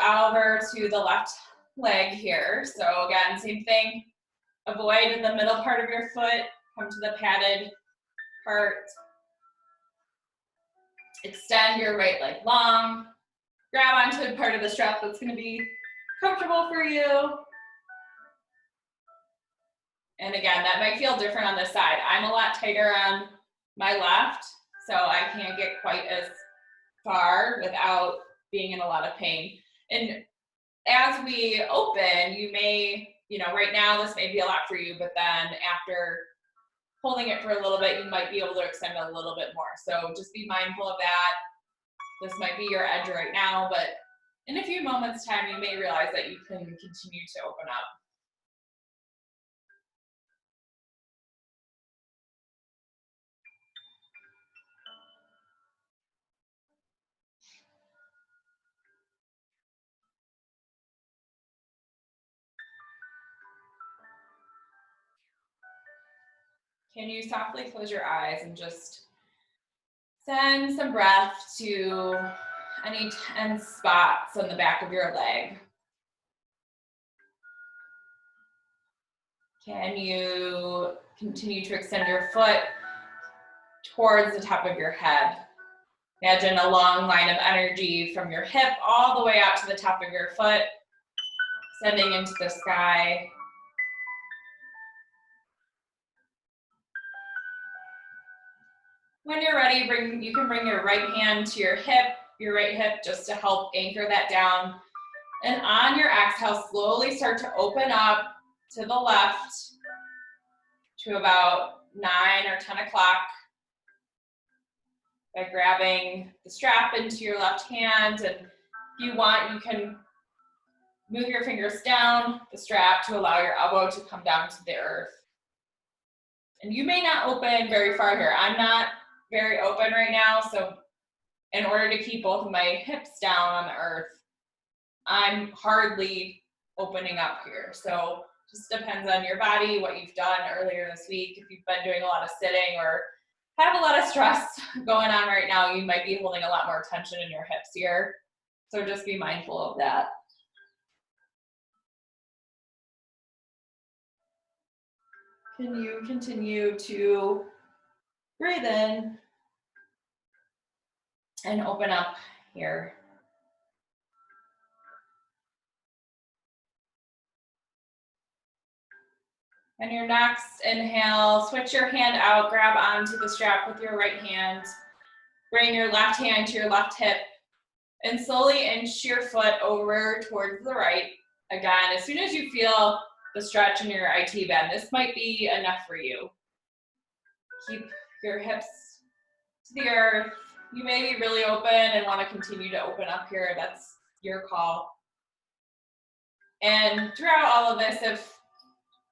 over to the left leg here. So again, same thing. Avoid the middle part of your foot. Come to the padded part. Extend your right leg long. Grab onto a part of the strap that's going to be comfortable for you. And again, that might feel different on this side. I'm a lot tighter on my left, so I can't get quite as far without being in a lot of pain. And as we open, you may, right now this may be a lot for you, but then after holding it for a little bit, you might be able to extend a little bit more. So just be mindful of that. This might be your edge right now, but in a few moments' time, you may realize that you can continue to open up. Can you softly close your eyes and just send some breath to any tense spots on the back of your leg? Can you continue to extend your foot towards the top of your head? Imagine a long line of energy from your hip all the way out to the top of your foot, extending into the sky. When you're ready, you can bring your right hand to your right hip, just to help anchor that down. And on your exhale, slowly start to open up to the left to about 9 or 10 o'clock by grabbing the strap into your left hand. And if you want, you can move your fingers down the strap to allow your elbow to come down to the earth. And you may not open very far here. I'm not very open right now, so in order to keep both of my hips down on the earth, I'm hardly opening up here. So just depends on your body, what you've done earlier this week. If you've been doing a lot of sitting or have a lot of stress going on right now, you might be holding a lot more tension in your hips here. So just be mindful of that. Can you continue to breathe in and open up here? And your next inhale, switch your hand out, grab onto the strap with your right hand. Bring your left hand to your left hip and slowly inch your foot over towards the right. Again, as soon as you feel the stretch in your IT bend, this might be enough for you. Keep your hips to the earth. You may be really open and want to continue to open up here. That's your call. And throughout all of this, if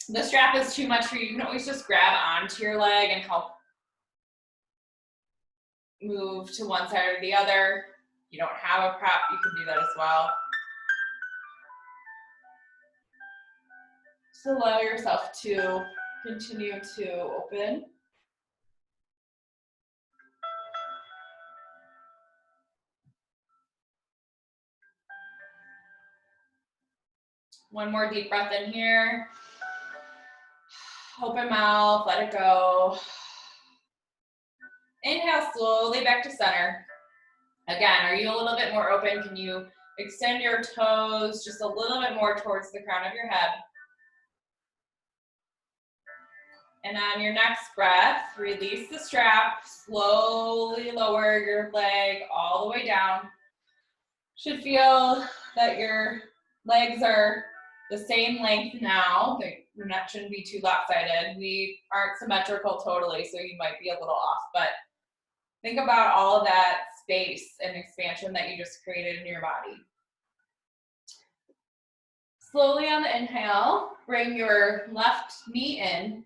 the strap is too much for you, you can always just grab onto your leg and help move to one side or the other. You don't have a prop, you can do that as well. Just allow yourself to continue to open. One more deep breath in here. Open mouth, let it go. Inhale slowly back to center. Again, are you a little bit more open? Can you extend your toes just a little bit more towards the crown of your head? And on your next breath, release the strap. Slowly lower your leg all the way down. Should feel that your legs are the same length now. Your neck shouldn't be too lopsided. We aren't symmetrical totally, so you might be a little off, but think about all of that space and expansion that you just created in your body. Slowly on the inhale, bring your left knee in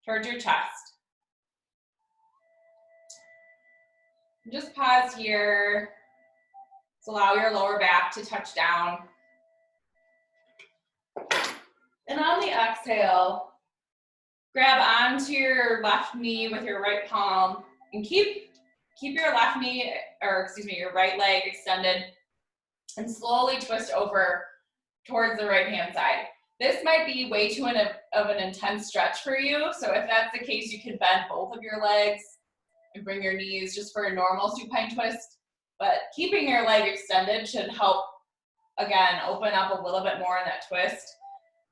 towards your chest. Just pause here. Just allow your lower back to touch down. And on the exhale, grab onto your left knee with your right palm and keep your left knee, or excuse me, your right leg extended and slowly twist over towards the right hand side. This might be way too of an intense stretch for you, so if that's the case, you can bend both of your legs and bring your knees just for a normal supine twist, but keeping your leg extended should help, again, open up a little bit more in that twist.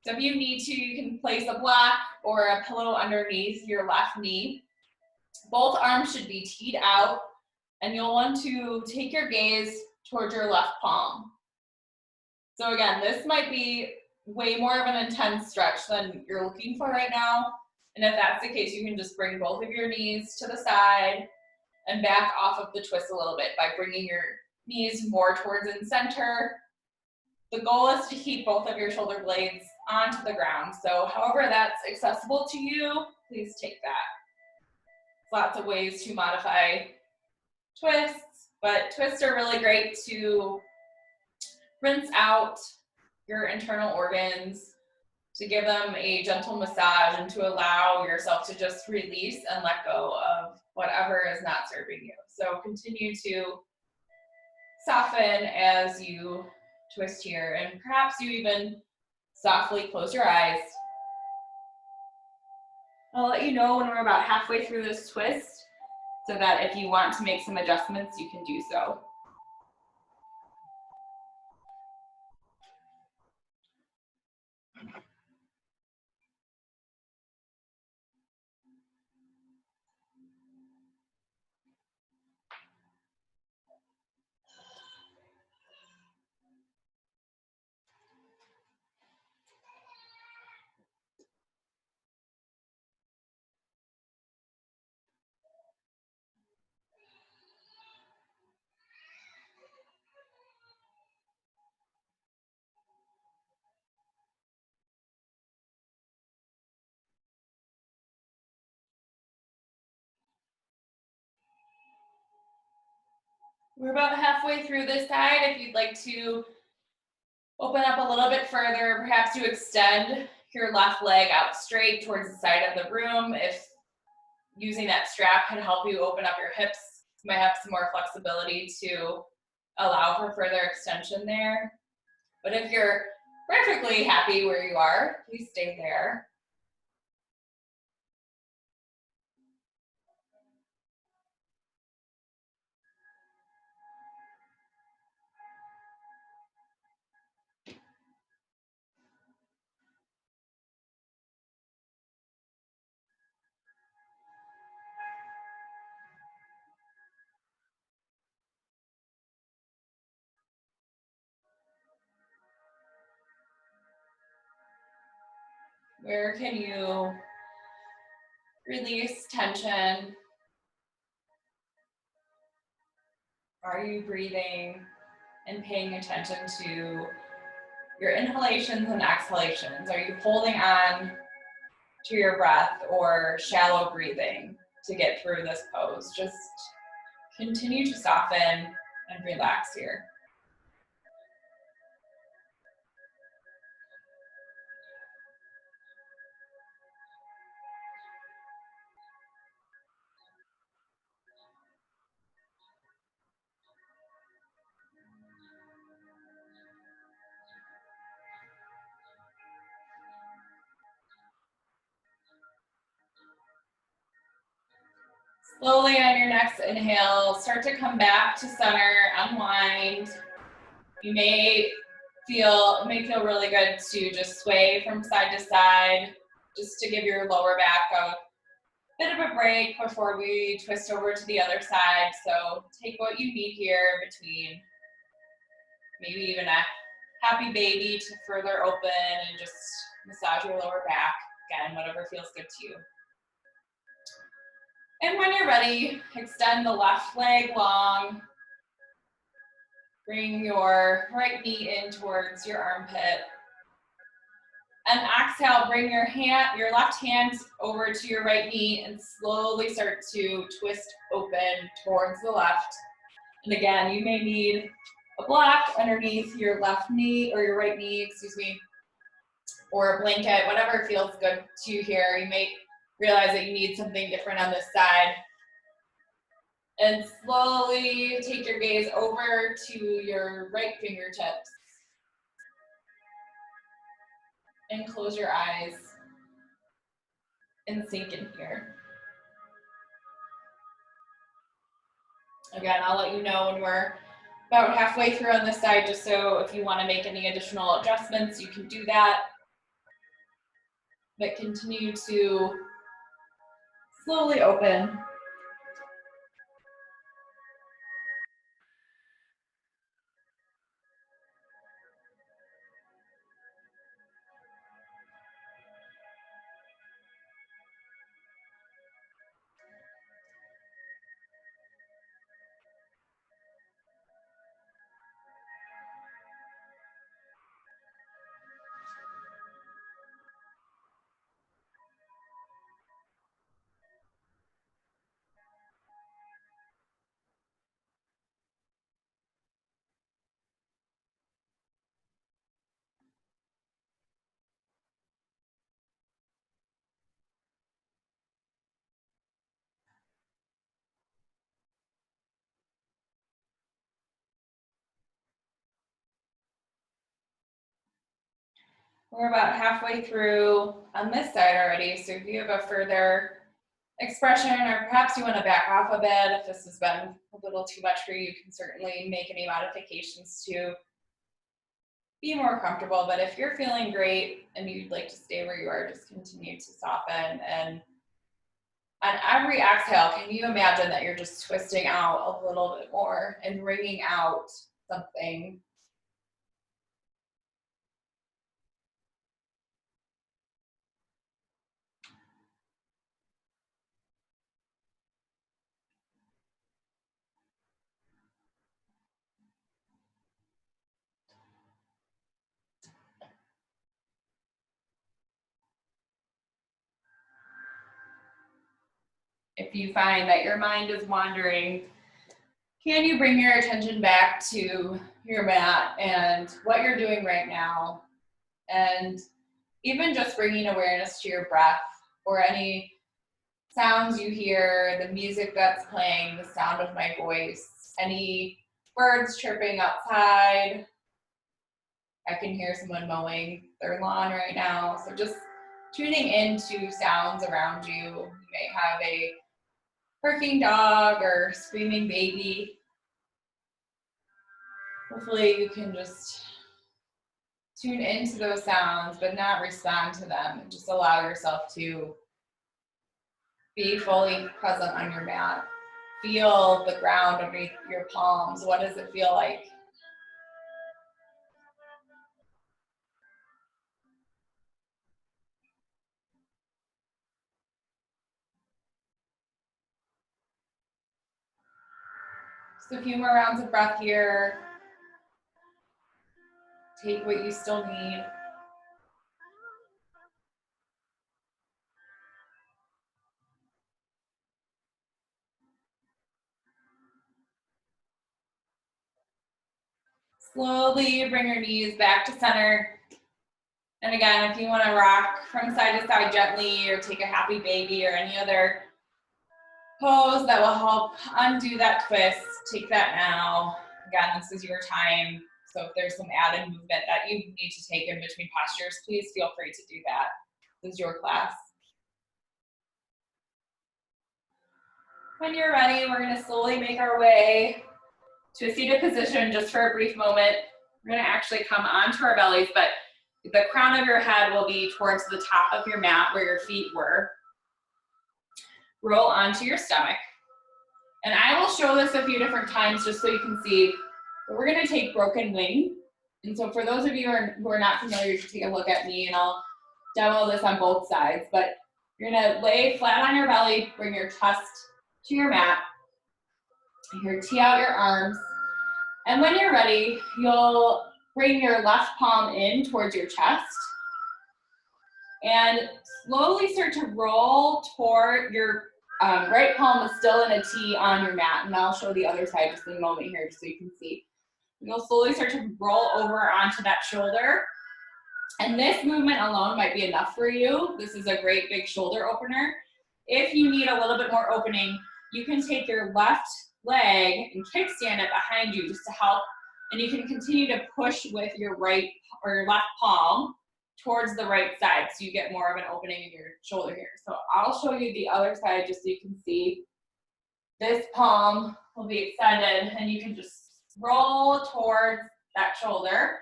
So if you need to, you can place a block or a pillow underneath your left knee. Both arms should be teed out, and you'll want to take your gaze towards your left palm. So again, this might be way more of an intense stretch than you're looking for right now. And if that's the case, you can just bring both of your knees to the side and back off of the twist a little bit by bringing your knees more towards in center. The goal is to keep both of your shoulder blades onto the ground. So however that's accessible to you, please take that. Lots of ways to modify twists, but twists are really great to rinse out your internal organs, to give them a gentle massage, and to allow yourself to just release and let go of whatever is not serving you. So continue to soften as you twist here, and perhaps you even softly close your eyes. I'll let you know when we're about halfway through this twist, so that if you want to make some adjustments, you can do so. We're about halfway through this side. If you'd like to open up a little bit further, perhaps you extend your left leg out straight towards the side of the room. If using that strap can help you open up your hips, you might have some more flexibility to allow for further extension there. But if you're perfectly happy where you are, please stay there. Where can you release tension? Are you breathing and paying attention to your inhalations and exhalations? Are you holding on to your breath or shallow breathing to get through this pose? Just continue to soften and relax here. Slowly on your next inhale, start to come back to center, unwind. You may feel, it may feel really good to just sway from side to side, just to give your lower back a bit of a break before we twist over to the other side. So take what you need here between maybe even a happy baby to further open and just massage your lower back. Again, whatever feels good to you. And when you're ready, extend the left leg long. Bring your right knee in towards your armpit. And exhale, bring your left hand over to your right knee and slowly start to twist open towards the left. And again, you may need a block underneath your left knee or your right knee, or a blanket, whatever feels good to you here. You may realize that you need something different on this side. And slowly take your gaze over to your right fingertips. And close your eyes and sink in here. Again, I'll let you know when we're about halfway through on this side, just so if you want to make any additional adjustments, you can do that. But continue to slowly open. We're about halfway through on this side already, so if you have a further expression or perhaps you want to back off a bit, if this has been a little too much for you, you can certainly make any modifications to be more comfortable. But if you're feeling great and you'd like to stay where you are, just continue to soften. And on every exhale, can you imagine that you're just twisting out a little bit more and wringing out something? If you find that your mind is wandering, can you bring your attention back to your mat and what you're doing right now? And even just bringing awareness to your breath or any sounds you hear, the music that's playing, the sound of my voice, any birds chirping outside. I can hear someone mowing their lawn right now. So just tuning into sounds around you. You may have a barking dog or screaming baby. Hopefully you can just tune into those sounds, but not respond to them. And just allow yourself to be fully present on your mat. Feel the ground underneath your palms. What does it feel like? Just a few more rounds of breath here. Take what you still need. Slowly bring your knees back to center. And again, if you want to rock from side to side gently or take a happy baby or any other pose that will help undo that twist, take that now. Again, this is your time. So if there's some added movement that you need to take in between postures, please feel free to do that. This is your class. When you're ready, we're going to slowly make our way to a seated position just for a brief moment. We're going to actually come onto our bellies, but the crown of your head will be towards the top of your mat where your feet were. Roll onto your stomach. And I will show this a few different times just so you can see. But we're going to take broken wing. And so for those of you who are not familiar, you can take a look at me and I'll demo this on both sides. But you're going to lay flat on your belly, bring your chest to your mat. Here, tee out your arms. And when you're ready, you'll bring your left palm in towards your chest. And slowly start to roll toward your right palm is still in a T on your mat. And I'll show the other side just in a moment here just so you can see. You'll slowly start to roll over onto that shoulder. And this movement alone might be enough for you. This is a great big shoulder opener. If you need a little bit more opening, you can take your left leg and kickstand it behind you just to help, and you can continue to push with your right or your left palm towards the right side so you get more of an opening in your shoulder here. So I'll show you the other side just so you can see. This palm will be extended and you can just roll towards that shoulder.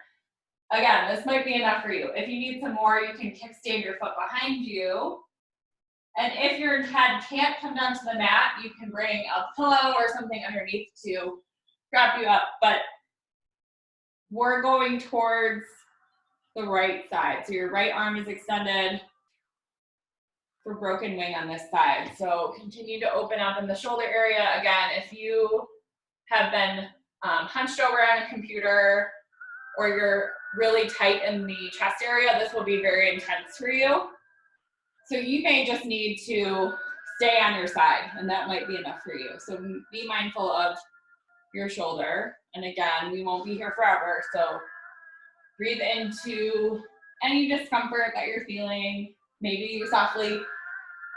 Again, this might be enough for you. If you need some more, you can kickstand your foot behind you. And if your head can't come down to the mat, you can bring a pillow or something underneath to prop you up. But we're going towards the right side. So your right arm is extended for broken wing on this side. So continue to open up in the shoulder area. Again, if you have been hunched over on a computer or you're really tight in the chest area, this will be very intense for you. So you may just need to stay on your side, and that might be enough for you. So be mindful of your shoulder. And again, we won't be here forever. So breathe into any discomfort that you're feeling. Maybe you softly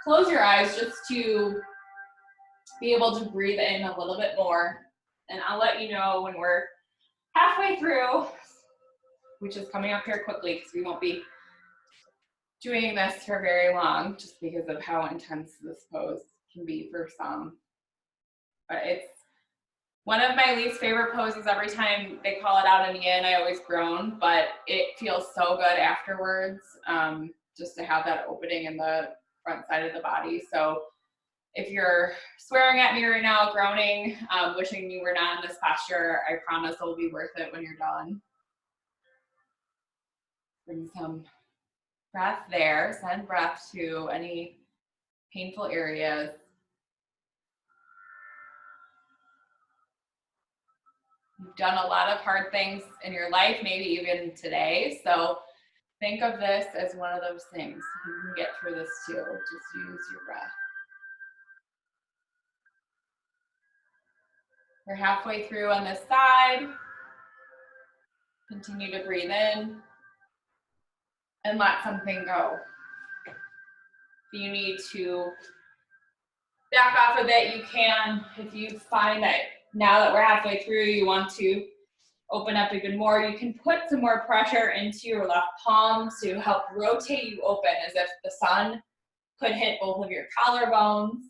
close your eyes just to be able to breathe in a little bit more. And I'll let you know when we're halfway through, which is coming up here quickly because we won't be doing this for very long just because of how intense this pose can be for some. But it's one of my least favorite poses. Every time they call it out in yin, I always groan, but it feels so good afterwards, just to have that opening in the front side of the body. So if you're swearing at me right now, groaning, wishing you were not in this posture, I promise it'll be worth it when you're done. Bring some breath there, send breath to any painful areas. You've done a lot of hard things in your life, maybe even today. So think of this as one of those things. You can get through this too. Just use your breath. We're halfway through on this side. Continue to breathe in and let something go. If you need to back off a bit, you can. If you find that now that we're halfway through, you want to open up even more, you can put some more pressure into your left palm to help rotate you open as if the sun could hit both of your collarbones,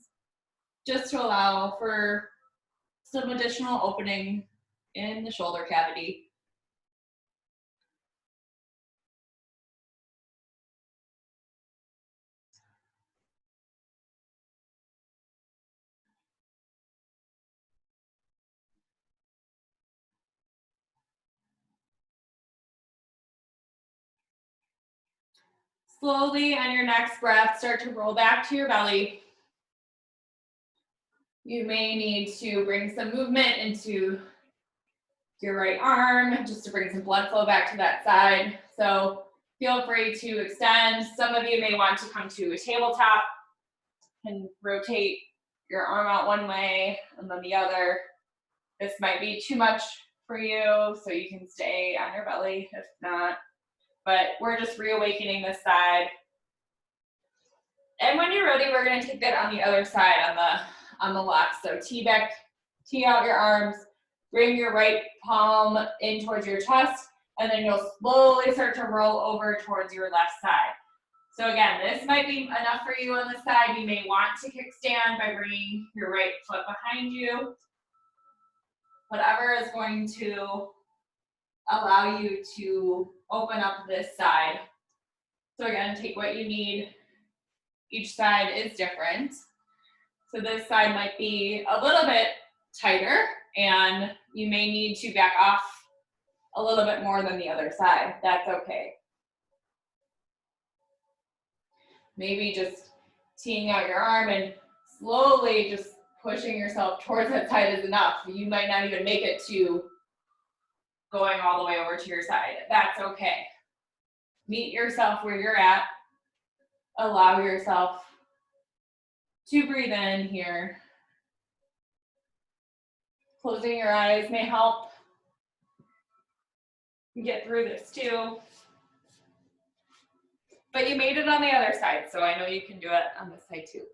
just to allow for some additional opening in the shoulder cavity. Slowly on your next breath, start to roll back to your belly. You may need to bring some movement into your right arm just to bring some blood flow back to that side. So feel free to extend. Some of you may want to come to a tabletop and rotate your arm out one way and then the other. This might be too much for you, so you can stay on your belly if not. But we're just reawakening this side. And when you're ready, we're going to take that on the other side, on the left. So tee out your arms, bring your right palm in towards your chest, and then you'll slowly start to roll over towards your left side. So again, this might be enough for you on this side. You may want to kickstand by bringing your right foot behind you. Whatever is going to allow you to open up this side. So again, take what you need. Each side is different. So this side might be a little bit tighter and you may need to back off a little bit more than the other side. That's okay. Maybe just teeing out your arm and slowly just pushing yourself towards that side is enough. You might not even make it to going all the way over to your side. That's okay. Meet yourself where you're at. Allow yourself to breathe in here. Closing your eyes may help get through this too. But you made it on the other side, so I know you can do it on this side too.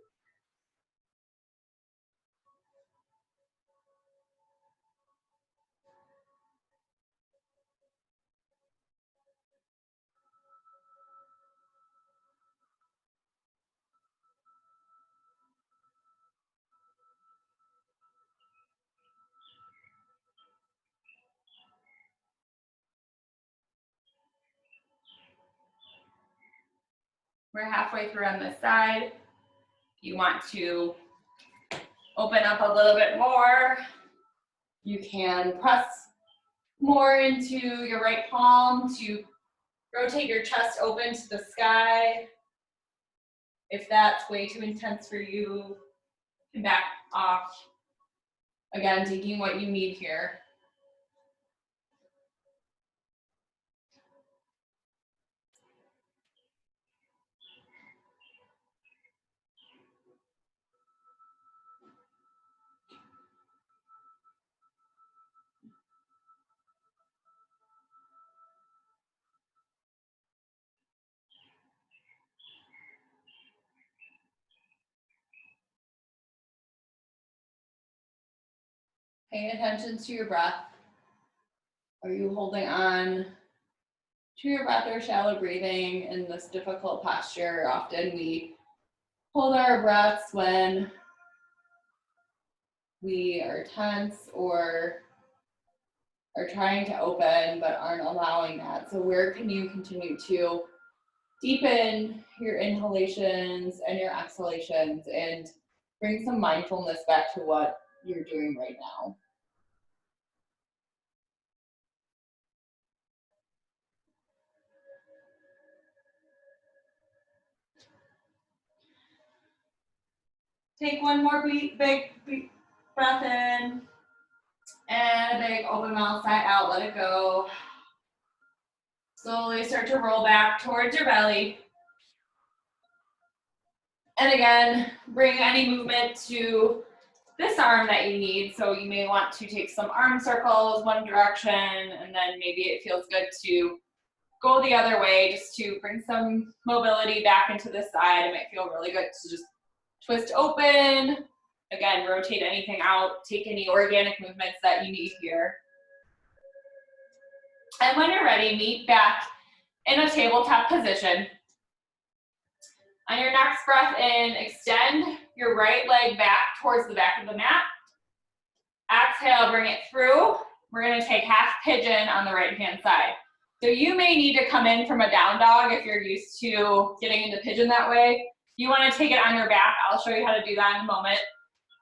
We're halfway through on this side. If you want to open up a little bit more, you can press more into your right palm to rotate your chest open to the sky. If that's way too intense for you, and back off. Again, taking what you need here. Pay attention to your breath. Are you holding on to your breath or shallow breathing in this difficult posture? Often we hold our breaths when we are tense or are trying to open but aren't allowing that. So where can you continue to deepen your inhalations and your exhalations and bring some mindfulness back to what you're doing right now? Take one more big breath in, and a big open mouth sigh out, let it go. Slowly start to roll back towards your belly. And again, bring any movement to this arm that you need. So you may want to take some arm circles one direction, and then maybe it feels good to go the other way just to bring some mobility back into the side. It might feel really good to just twist open. Again, rotate anything out, take any organic movements that you need here. And when you're ready, meet back in a tabletop position. On your next breath in, extend your right leg back towards the back of the mat. Exhale, bring it through. We're gonna take half pigeon on the right-hand side. So you may need to come in from a down dog if you're used to getting into pigeon that way. You wanna take it on your back. I'll show you how to do that in a moment.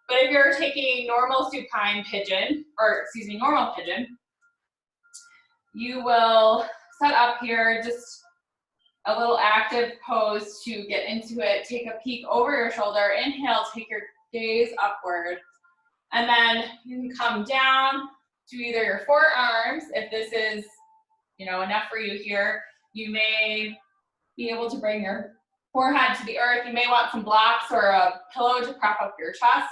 But if you're taking normal supine pigeon, or excuse me, normal pigeon, you will set up here, just a little active pose to get into it. Take a peek over your shoulder. Inhale, take your gaze upward. And then you can come down to either your forearms, if this is, enough for you here. You may be able to bring your forehead to the earth. You may want some blocks or a pillow to prop up your chest.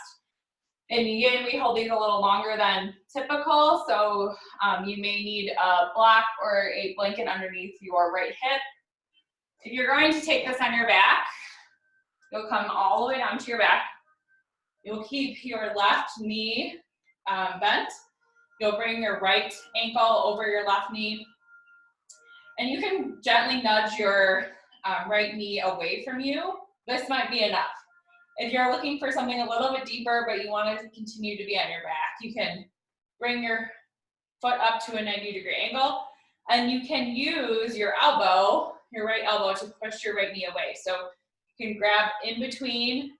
In yin, we hold these a little longer than typical, so you may need a block or a blanket underneath your right hip. If you're going to take this on your back, you'll come all the way down to your back. You'll keep your left knee bent. You'll bring your right ankle over your left knee. And you can gently nudge your right knee away from you. This might be enough. If you're looking for something a little bit deeper, but you want it to continue to be on your back, you can bring your foot up to a 90-degree angle, and you can use your elbow, your right elbow, to push your right knee away. So you can grab in between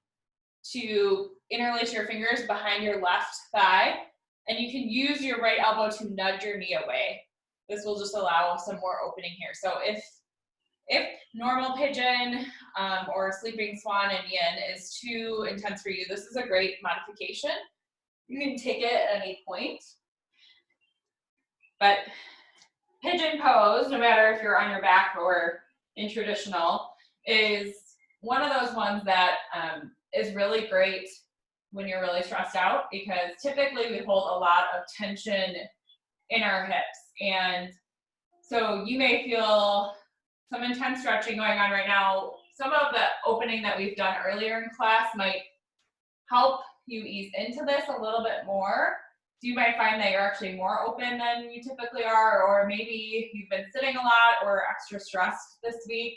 to interlace your fingers behind your left thigh, and you can use your right elbow to nudge your knee away. This will just allow some more opening here. So if normal pigeon or sleeping swan and yin is too intense for you, this is a great modification. You can take it at any point. But pigeon pose, no matter if you're on your back or in traditional, is one of those ones that is really great when you're really stressed out, because typically we hold a lot of tension in our hips. And so you may feel some intense stretching going on right now. Some of the opening that we've done earlier in class might help you ease into this a little bit more. So you might find that you're actually more open than you typically are, or maybe you've been sitting a lot or extra stressed this week.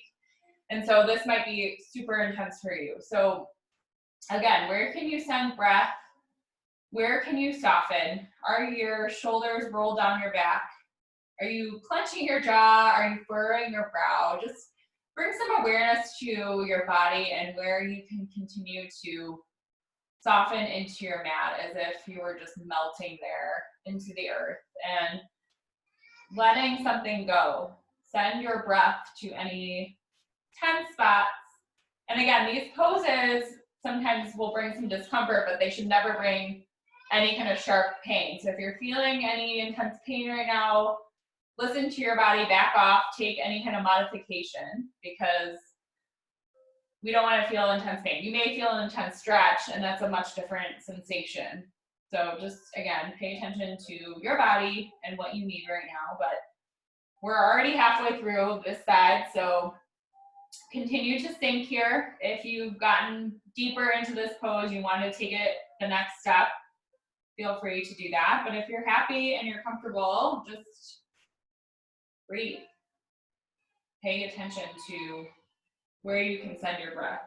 And so this might be super intense for you. So again, where can you send breath? Where can you soften? Are your shoulders rolled down your back? Are you clenching your jaw? Are you furrowing your brow? Just bring some awareness to your body and where you can continue to soften into your mat as if you were just melting there into the earth and letting something go. Send your breath to any tense spots. And again, these poses sometimes will bring some discomfort, but they should never bring any kind of sharp pain. So if you're feeling any intense pain right now, listen to your body, back off, take any kind of modification, because we don't want to feel intense pain. You may feel an intense stretch, and that's a much different sensation. So just, again, pay attention to your body and what you need right now. But we're already halfway through this side, so continue to sink here. If you've gotten deeper into this pose, you want to take it the next step, feel free to do that. But if you're happy and you're comfortable, just breathe. Pay attention to where you can send your breath.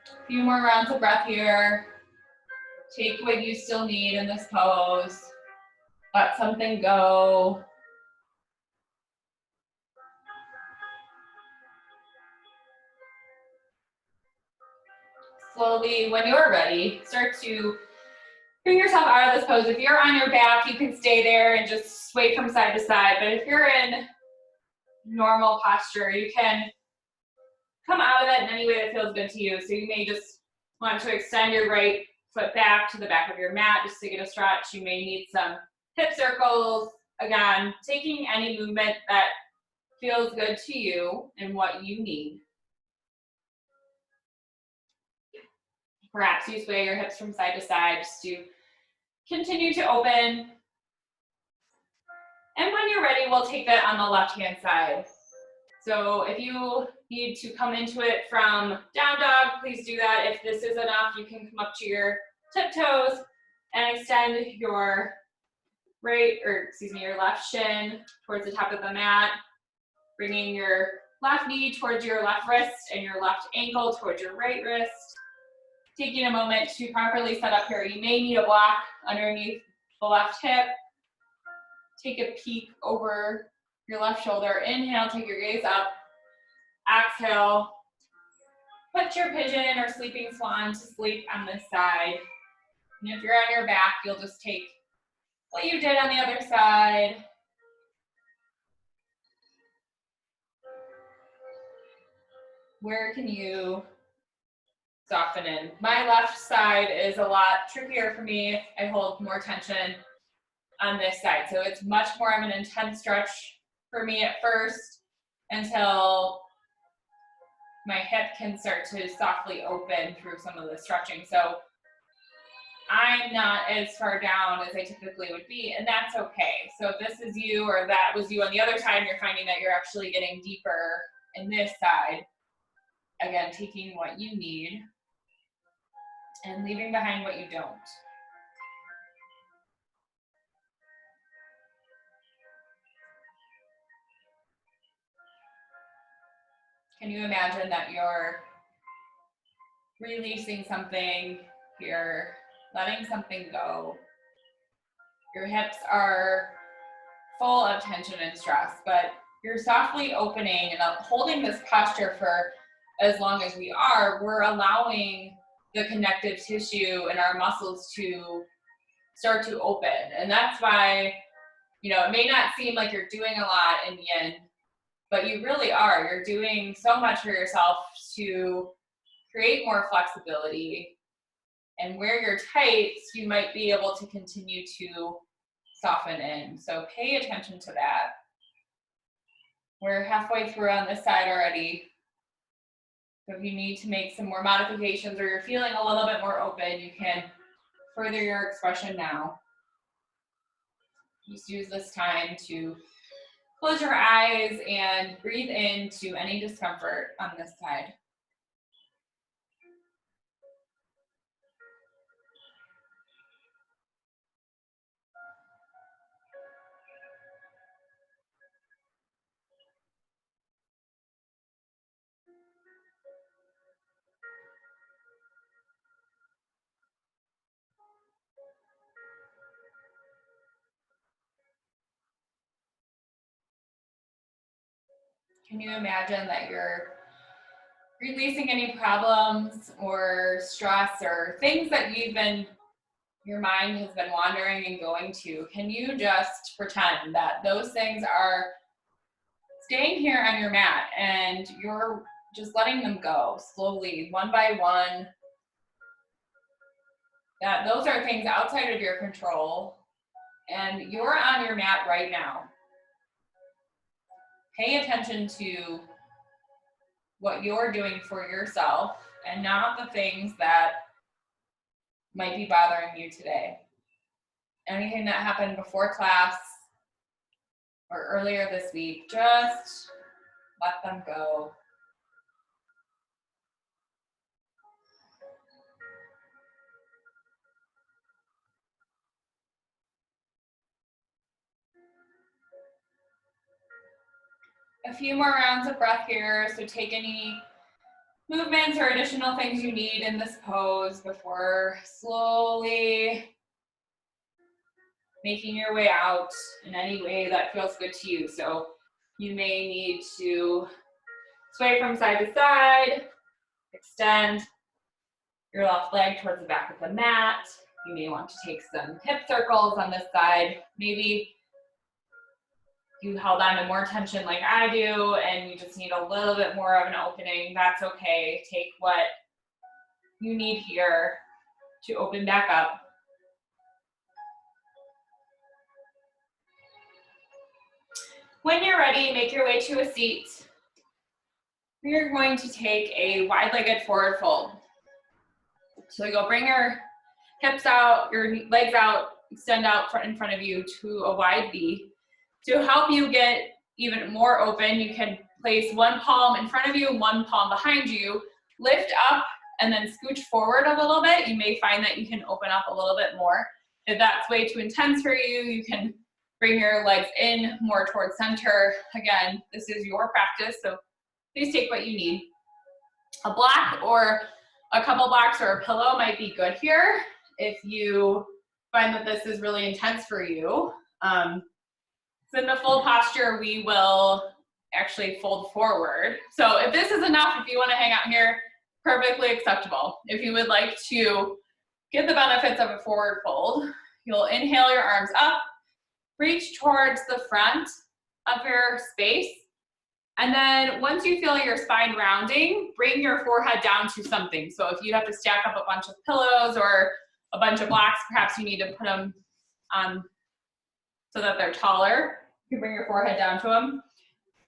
A few more rounds of breath here. Take what you still need in this pose. Let something go. Slowly, when you're ready, start to bring yourself out of this pose. If you're on your back, you can stay there and just sway from side to side. But if you're in normal posture, you can come out of it in any way that feels good to you. So you may just want to extend your right foot back to the back of your mat just to get a stretch. You may need some hip circles. Again, taking any movement that feels good to you and what you need. Perhaps you sway your hips from side to side just to continue to open. And when you're ready, we'll take that on the left-hand side. So if you need to come into it from down dog, please do that. If this is enough, you can come up to your tiptoes and extend your your left shin towards the top of the mat, bringing your left knee towards your left wrist and your left ankle towards your right wrist. Taking a moment to properly set up here. You may need a block underneath the left hip. Take a peek over your left shoulder. Inhale, take your gaze up. Exhale, put your pigeon or sleeping swan to sleep on this side. And if you're on your back, you'll just take what you did on the other side. Where can you soften in? My left side is a lot trickier for me. I hold more tension on this side. So it's much more of an intense stretch for me at first until my hip can start to softly open through some of the stretching. So I'm not as far down as I typically would be, and that's okay. So if this is you or that was you on the other side and you're finding that you're actually getting deeper in this side, again, taking what you need and leaving behind what you don't. Can you imagine that you're releasing something, you're letting something go? Your hips are full of tension and stress, but you're softly opening and holding this posture for as long as we are, we're allowing the connective tissue and our muscles to start to open. And that's why, it may not seem like you're doing a lot in yin, but you really are. You're doing so much for yourself to create more flexibility. And where you're tight, you might be able to continue to soften in. So pay attention to that. We're halfway through on this side already. So if you need to make some more modifications or you're feeling a little bit more open, you can further your expression now. Just use this time to close your eyes and breathe into any discomfort on this side. Can you imagine that you're releasing any problems or stress or things that your mind has been wandering and going to? Can you just pretend that those things are staying here on your mat and you're just letting them go slowly, one by one? That those are things outside of your control and you're on your mat right now. Pay attention to what you're doing for yourself and not the things that might be bothering you today. Anything that happened before class or earlier this week, just let them go. A few more rounds of breath here, so take any movements or additional things you need in this pose before slowly making your way out in any way that feels good to you. So you may need to sway from side to side, extend your left leg towards the back of the mat. You may want to take some hip circles on this side. Maybe you held on to more tension like I do and you just need a little bit more of an opening. That's okay. Take what you need here to open back up. When you're ready, make your way to a seat. We're going to take a wide-legged forward fold. So you'll bring your hips out, your legs out, extend out in front of you to a wide V. To help you get even more open, you can place one palm in front of you, one palm behind you, lift up, and then scooch forward a little bit. You may find that you can open up a little bit more. If that's way too intense for you, you can bring your legs in more towards center. Again, this is your practice, so please take what you need. A block or a couple blocks or a pillow might be good here if you find that this is really intense for you. So in the full posture, we will actually fold forward. So if this is enough, if you want to hang out here, perfectly acceptable. If you would like to get the benefits of a forward fold, you'll inhale your arms up, reach towards the front of your space, and then once you feel your spine rounding, bring your forehead down to something. So if you have to stack up a bunch of pillows or a bunch of blocks, perhaps you need to put them on so that they're taller. You can bring your forehead down to them.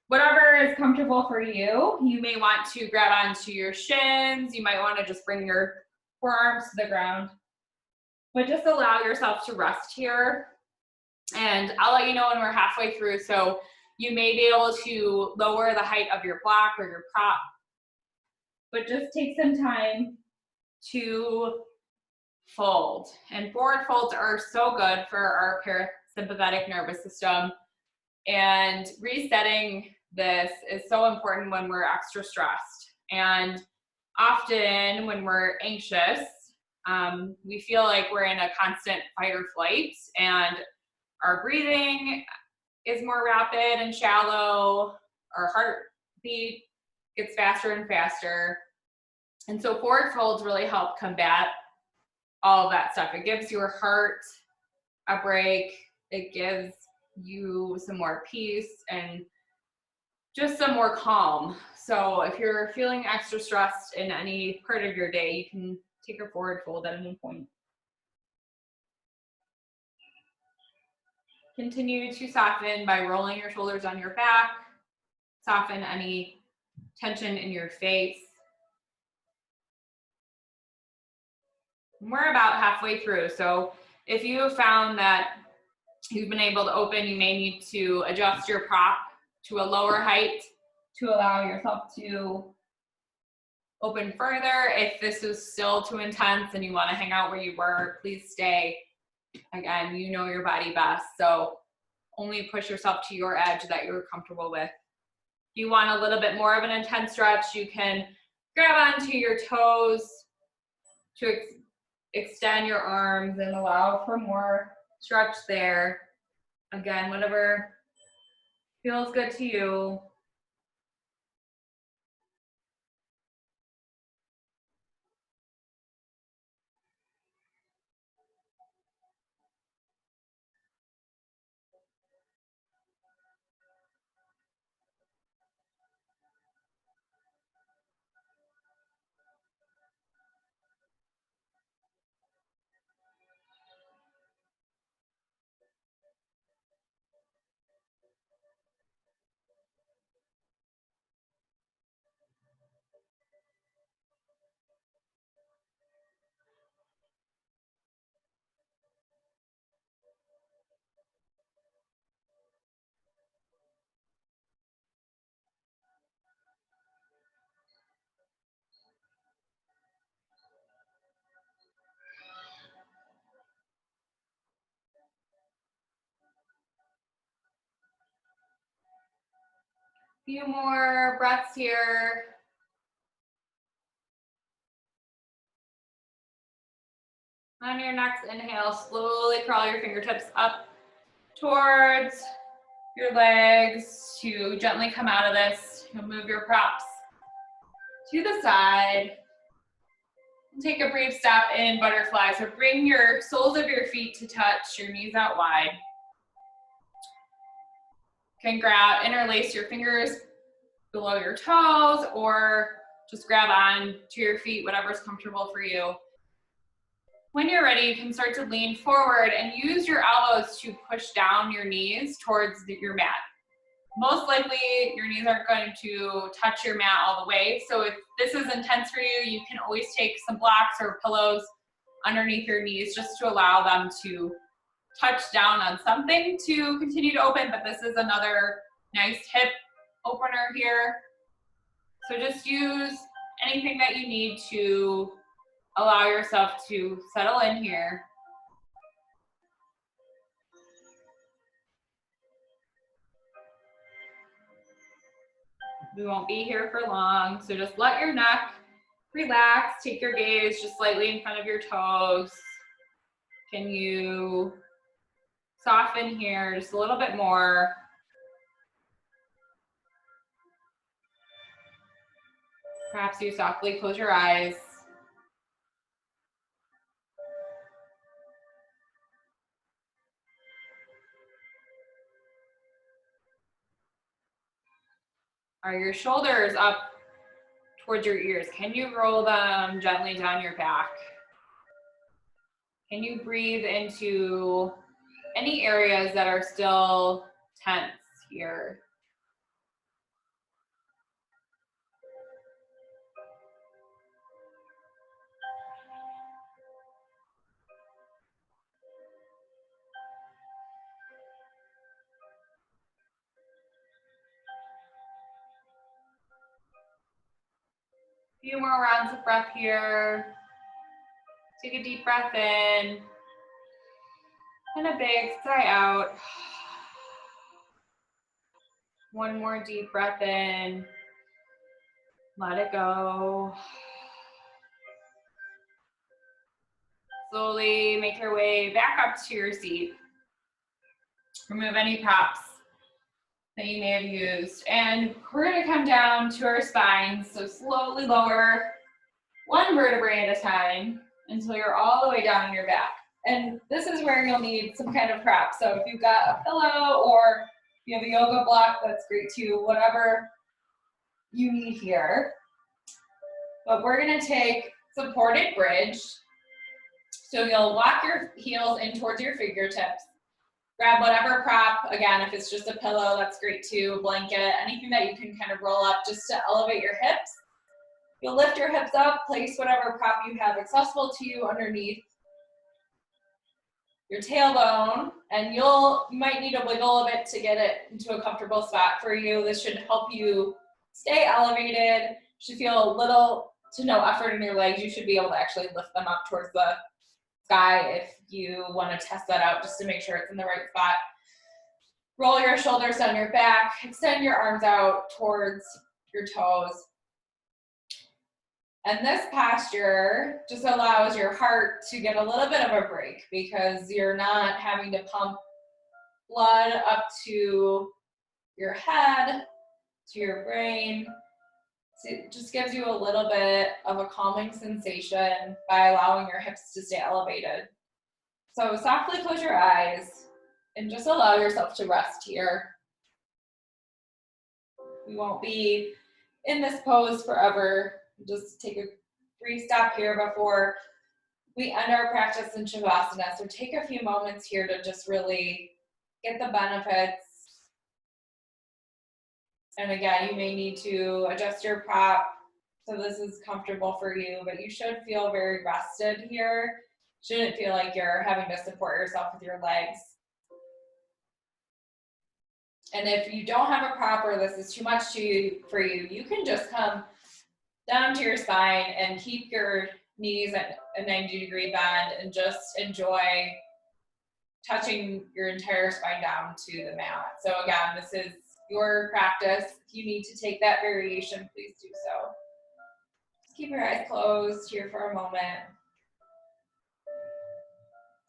Whatever is comfortable for you. You may want to grab onto your shins. You might want to just bring your forearms to the ground. But just allow yourself to rest here. And I'll let you know when we're halfway through. So you may be able to lower the height of your block or your prop. But just take some time to fold. And forward folds are so good for our parasympathetic nervous system. And resetting this is so important when we're extra stressed. And often when we're anxious, we feel like we're in a constant fight or flight, and our breathing is more rapid and shallow. Our heartbeat gets faster and faster. And so forward folds really help combat all of that stuff. It gives your heart a break. It gives you some more peace and just some more calm. So if you're feeling extra stressed in any part of your day, you can take your forward fold at any point. Continue to soften by rolling your shoulders on your back. Soften any tension in your face. We're about halfway through, so if you found that you've been able to open, you may need to adjust your prop to a lower height to allow yourself to open further. If this is still too intense and you want to hang out where you were, please stay. Again, you know your body best, so only push yourself to your edge that you're comfortable with. If you want a little bit more of an intense stretch, you can grab onto your toes to extend your arms and allow for more stretch there. Again, whatever feels good to you. Few more breaths here. On your next inhale, slowly crawl your fingertips up towards your legs to gently come out of this. You'll move your props to the side. Take a brief step in butterfly. So bring your soles of your feet to touch, your knees out wide. You can grab, interlace your fingers below your toes or just grab on to your feet, whatever's comfortable for you. When you're ready, you can start to lean forward and use your elbows to push down your knees towards your mat. Most likely, your knees aren't going to touch your mat all the way. So if this is intense for you, you can always take some blocks or pillows underneath your knees just to allow them to touch down on something to continue to open. But this is another nice hip opener here. So just use anything that you need to allow yourself to settle in here. We won't be here for long, so just let your neck relax. Take your gaze just slightly in front of your toes. Can you soften here just a little bit more? Perhaps you softly close your eyes. Are your shoulders up towards your ears? Can you roll them gently down your back? Can you breathe into any areas that are still tense here? Few more rounds of breath here. Take a deep breath in and a big sigh out. One more deep breath in. Let it go. Slowly make your way back up to your seat. Remove any props that you may have used. And we're going to come down to our spines. So slowly lower one vertebrae at a time until you're all the way down on your back. And this is where you'll need some kind of prop. So if you've got a pillow or you have a yoga block, that's great too, whatever you need here. But we're gonna take supported bridge. So you'll walk your heels in towards your fingertips. Grab whatever prop, again, if it's just a pillow, that's great too, a blanket, anything that you can kind of roll up just to elevate your hips. You'll lift your hips up, place whatever prop you have accessible to you underneath your tailbone, and you might need to wiggle a bit to get it into a comfortable spot for you. This should help you stay elevated. Should feel little to no effort in your legs. You should be able to actually lift them up towards the sky if you want to test that out just to make sure it's in the right spot. Roll your shoulders down your back, extend your arms out towards your toes. And this posture just allows your heart to get a little bit of a break because you're not having to pump blood up to your head, to your brain. So it just gives you a little bit of a calming sensation by allowing your hips to stay elevated. So softly close your eyes and just allow yourself to rest here. We won't be in this pose forever. Just take a brief stop here before we end our practice in Shavasana. So take a few moments here to just really get the benefits. And again, you may need to adjust your prop so this is comfortable for you, but you should feel very rested here. Shouldn't feel like you're having to support yourself with your legs. And if you don't have a prop or this is too much for you, you can just come down to your spine and keep your knees at a 90-degree bend and just enjoy touching your entire spine down to the mat. So again, this is your practice. If you need to take that variation, please do so. Just keep your eyes closed here for a moment.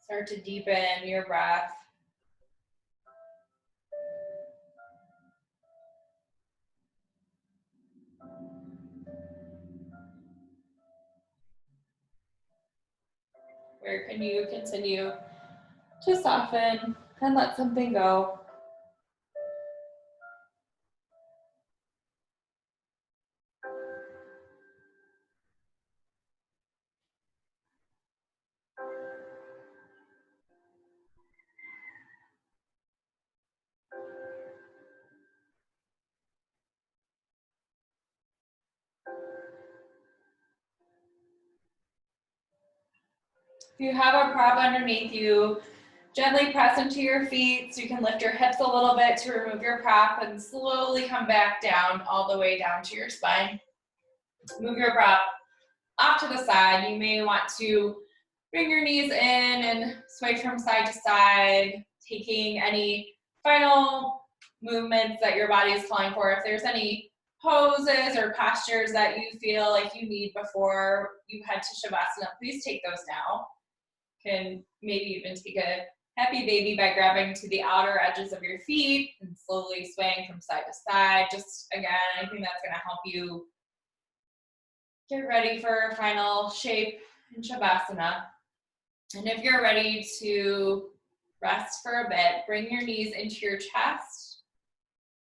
Start to deepen your breath. Where can you continue to soften and let something go? If you have a prop underneath you, gently press into your feet so you can lift your hips a little bit to remove your prop and slowly come back down all the way down to your spine. Move your prop off to the side. You may want to bring your knees in and sway from side to side, taking any final movements that your body is calling for. If there's any poses or postures that you feel like you need before you head to Shavasana, please take those now. Can maybe even take a happy baby by grabbing to the outer edges of your feet and slowly swaying from side to side. Just again, anything that's going to help you get ready for final shape in Shavasana. And if you're ready to rest for a bit, bring your knees into your chest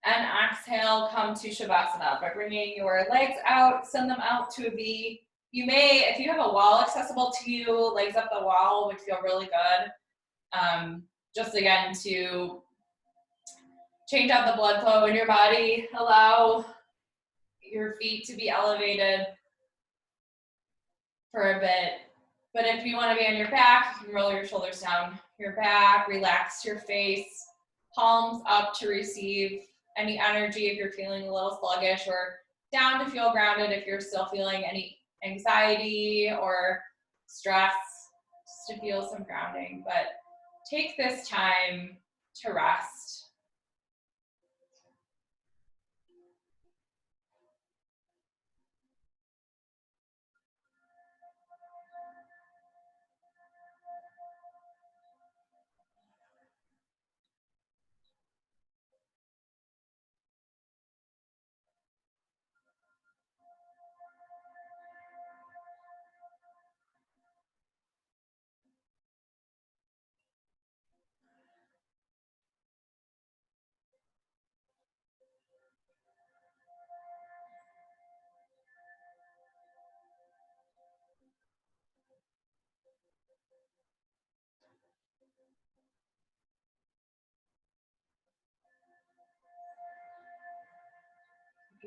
and exhale, come to Shavasana by bringing your legs out, send them out to a V. You may, if you have a wall accessible to you, legs up the wall would feel really good. Just again to change out the blood flow in your body, allow your feet to be elevated for a bit. But if you want to be on your back, you can roll your shoulders down your back, relax your face, palms up to receive any energy if you're feeling a little sluggish, or down to feel grounded if you're still feeling any anxiety or stress, just to feel some grounding. But take this time to rest.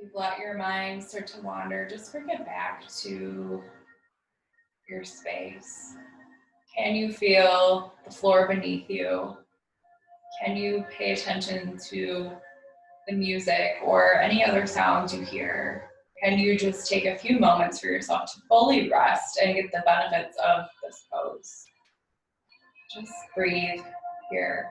You've let your mind start to wander, just bring it back to your space. Can you feel the floor beneath you? Can you pay attention to the music or any other sounds you hear? Can you just take a few moments for yourself to fully rest and get the benefits of this pose? Just breathe here.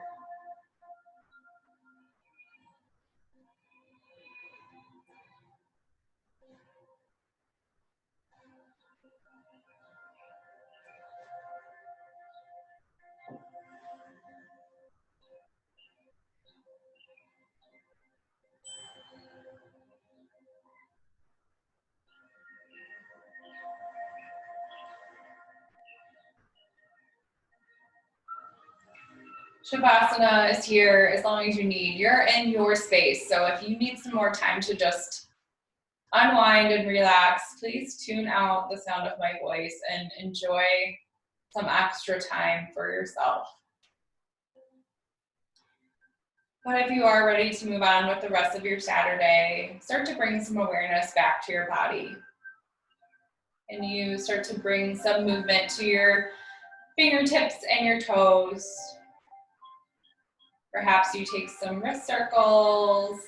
Shavasana is here as long as you need. You're in your space, so if you need some more time to just unwind and relax, please tune out the sound of my voice and enjoy some extra time for yourself. But if you are ready to move on with the rest of your Saturday, start to bring some awareness back to your body. And you start to bring some movement to your fingertips and your toes. Perhaps you take some wrist circles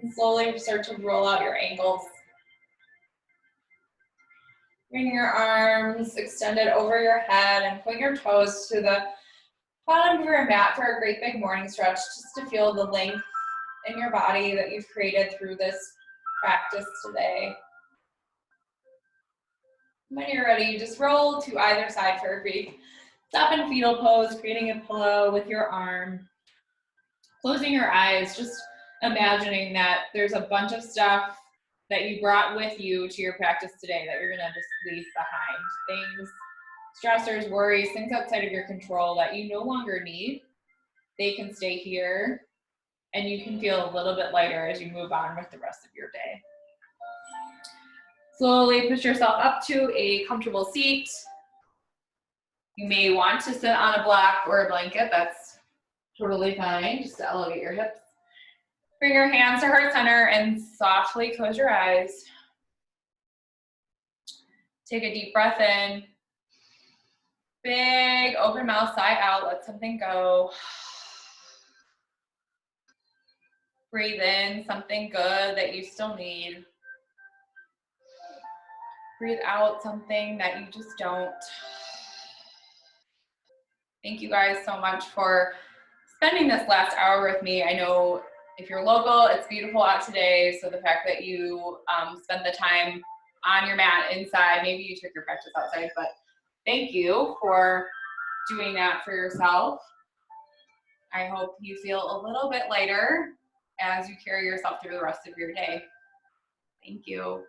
and slowly start to roll out your ankles. Bring your arms extended over your head and point your toes to the bottom of your mat for a great big morning stretch, just to feel the length in your body that you've created through this practice today. When you're ready, just roll to either side for a great stop in fetal pose, creating a pillow with your arm. Closing your eyes, just imagining that there's a bunch of stuff that you brought with you to your practice today that you're gonna just leave behind. Things, stressors, worries, things outside of your control that you no longer need. They can stay here, and you can feel a little bit lighter as you move on with the rest of your day. Slowly push yourself up to a comfortable seat. You may want to sit on a block or a blanket. That's totally fine, just to elevate your hips. Bring your hands to heart center and softly close your eyes. Take a deep breath in. Big open mouth, sigh out, let something go. Breathe in something good that you still need. Breathe out something that you just don't. Thank you guys so much for spending this last hour with me. I know if you're local, it's beautiful out today. So the fact that you spent the time on your mat inside, maybe you took your practice outside, but thank you for doing that for yourself. I hope you feel a little bit lighter as you carry yourself through the rest of your day. Thank you.